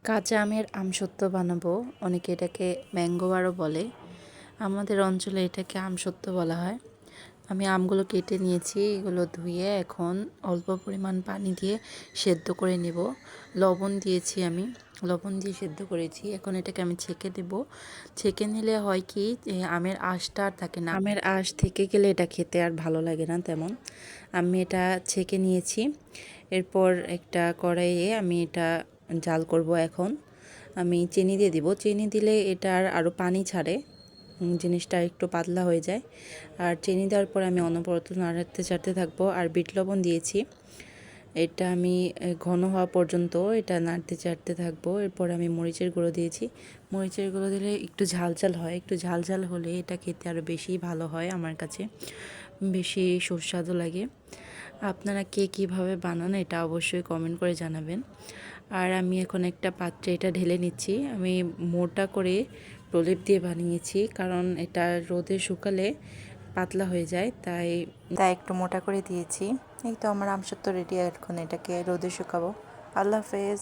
কাঁচা আমের আমসত্ত্ব বানাবো। অনেকে এটাকে ম্যাঙ্গো বারও বলে। আমাদের অঞ্চলে এটাকে আমসত্ত্ব বলা হয়। আমি আমগুলো কেটে নিয়েছি, এগুলো ধুয়ে এখন অল্প পরিমাণ পানি দিয়ে সেদ্ধ করে নেব। লবণ দিয়েছি, আমি লবণ দিয়ে সেদ্ধ করেছি। এখন এটাকে আমি ছেঁকে দেব। ছেঁকে নিলে হয় কি, আমের আঁশটা আর থাকে না। আমের আঁশ থেকে গেলে এটা খেতে আর ভালো লাগে না তেমন। আমি এটা ছেঁকে নিয়েছি। এরপর একটা কড়াইয়ে আমি এটা জাল করব। এখন আমি চিনি দিয়ে দিব। চিনি দিলে এটার আরও পানি ছাড়ে, জিনিসটা একটু পাতলা হয়ে যায়। আর চিনি দেওয়ার পর আমি অনবরত নাড়তে চাড়তে থাকবো। আর বিট লবণ দিয়েছি, এটা আমি ঘন হওয়া পর্যন্ত এটা নাড়তে চাড়তে থাকবো। এরপর আমি মরিচের গুঁড়ো দিয়েছি। মরিচের গুঁড়ো দিলে একটু ঝাল ঝাল হয়, একটু ঝাল ঝাল হলে এটা খেতে আরও বেশি ভালো হয়, আমার কাছে বেশি সুস্বাদু লাগে। আপনারা কে কীভাবে বানান এটা অবশ্যই কমেন্ট করে জানাবেন। আর আমি এখন একটা পাত্রে এটা ঢেলে নিচ্ছি। আমি মোটা করে প্রলেপ দিয়ে বানিয়েছি, কারণ এটা রোদে শুকালে পাতলা হয়ে যায়, তাই একটু মোটা করে দিয়েছি। এই তো আমার আমসত্ত্ব রেডি। এখন এটাকে রোদে শুকাবো। আল্লাহ হাফেজ।